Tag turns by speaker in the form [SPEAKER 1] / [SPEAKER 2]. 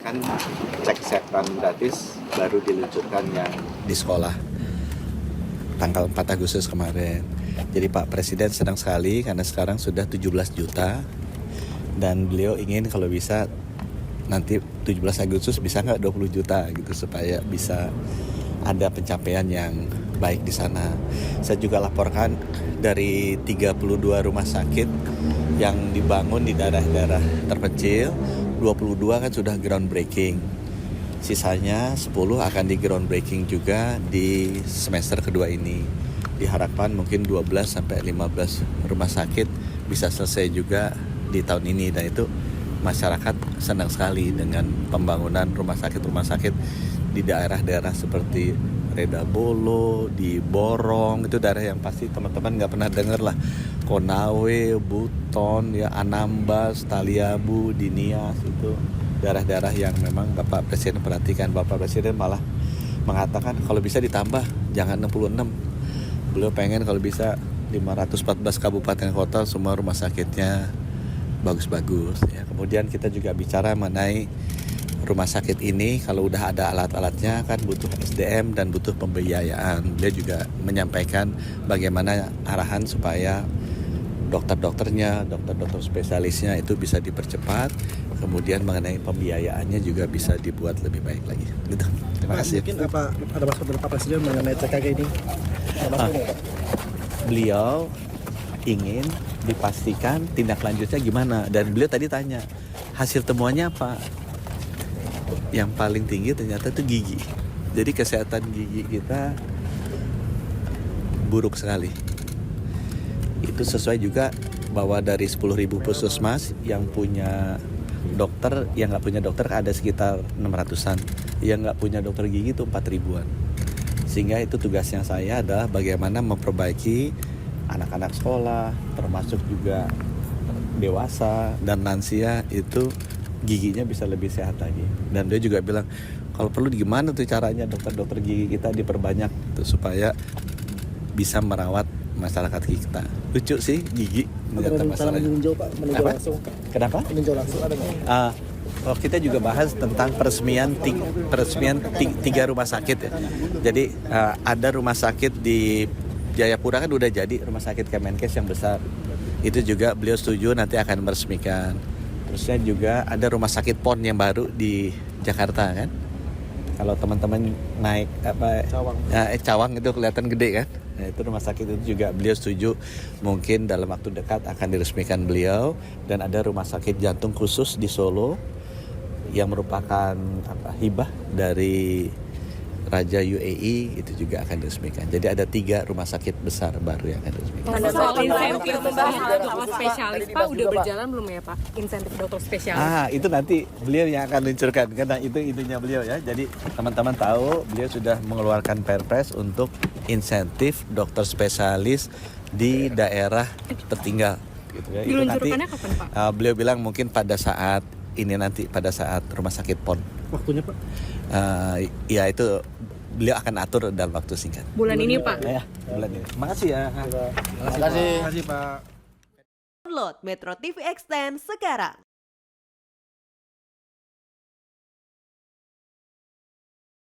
[SPEAKER 1] akan cek kesehatan gratis baru diluncurkan yang di sekolah tanggal 4 Agustus kemarin. Jadi Pak Presiden senang sekali karena sekarang sudah 17 juta dan beliau ingin kalau bisa nanti 17 Agustus bisa nggak 20 juta gitu supaya bisa ada pencapaian yang baik di sana. Saya juga laporkan dari 32 rumah sakit yang dibangun di daerah-daerah terpencil, 22 kan sudah groundbreaking. Sisanya 10 akan di groundbreaking juga di semester kedua ini. Diharapkan mungkin 12 sampai 15 rumah sakit bisa selesai juga di tahun ini, dan itu masyarakat senang sekali dengan pembangunan rumah sakit di daerah-daerah seperti Redabolo, di Borong, itu daerah yang pasti teman-teman nggak pernah dengar lah. Konawe, Buton, ya Anambas, Taliabu, Dinias, itu daerah-daerah yang memang Bapak Presiden perhatikan. Bapak Presiden malah mengatakan kalau bisa ditambah, jangan 66. Beliau pengen kalau bisa 514 kabupaten kota semua rumah sakitnya bagus-bagus. Ya. Kemudian kita juga bicara mengenai rumah sakit ini, kalau udah ada alat-alatnya kan butuh SDM dan butuh pembiayaan. Dia juga menyampaikan bagaimana arahan supaya dokter-dokternya, dokter-dokter spesialisnya itu bisa dipercepat. Kemudian mengenai pembiayaannya juga bisa dibuat lebih baik lagi. Gitu. Terima kasih.
[SPEAKER 2] Mungkin apa ada maksud dari Pak Presiden mengenai CKG ini?
[SPEAKER 1] Beliau ingin dipastikan tindak lanjutnya gimana, dan beliau tadi tanya hasil temuannya apa. Yang paling tinggi ternyata itu gigi. Jadi kesehatan gigi kita buruk sekali. Itu sesuai juga bahwa dari 10.000 puskesmas yang punya dokter, yang nggak punya dokter ada sekitar 600-an. Yang nggak punya dokter gigi itu 4.000-an. Sehingga itu tugasnya saya adalah bagaimana memperbaiki anak-anak sekolah, termasuk juga dewasa dan lansia itu giginya bisa lebih sehat lagi. Dan dia juga bilang kalau perlu gimana tuh caranya dokter-dokter gigi kita diperbanyak tuh, supaya bisa merawat masyarakat kita. Lucu sih gigi
[SPEAKER 2] Ada rencana meninjau Pak, meninjau langsung.
[SPEAKER 1] Kenapa?
[SPEAKER 2] Meninjau langsung ada nggak?
[SPEAKER 1] Kita juga bahas tentang peresmian tiga rumah sakit ya. Jadi ada rumah sakit di Jayapura kan udah jadi rumah sakit Kemenkes yang besar. Itu juga beliau setuju nanti akan meresmikan. Terusnya juga ada rumah sakit PON yang baru di Jakarta kan. Kalau teman-teman naik Cawang itu kelihatan gede kan. Nah, itu rumah sakit itu juga beliau setuju mungkin dalam waktu dekat akan diresmikan beliau. Dan ada rumah sakit jantung khusus di Solo yang merupakan hibah dari Raja UAE, itu juga akan diresmikan. Jadi ada 3 rumah sakit besar baru yang akan diresmikan.
[SPEAKER 3] Ada soal insentif dokter spesialis Pak, udah berjalan belum ya Pak? Insentif dokter spesialis.
[SPEAKER 1] Itu nanti beliau yang akan luncurkan karena itu itunya beliau ya. Jadi teman-teman tahu beliau sudah mengeluarkan Perpres untuk insentif dokter spesialis di daerah tertinggal. Gitu ya.
[SPEAKER 3] Diluncurkannya kapan Pak?
[SPEAKER 1] Beliau bilang mungkin pada saat ini nanti, pada saat rumah sakit PON.
[SPEAKER 2] Waktunya Pak?
[SPEAKER 1] Ya itu beliau akan atur dalam waktu singkat.
[SPEAKER 3] Bulan ini Pak?
[SPEAKER 1] Ya, bulan ini. Makasih ya.
[SPEAKER 2] Terima kasih Pak.
[SPEAKER 4] Download Metro TV Extend sekarang.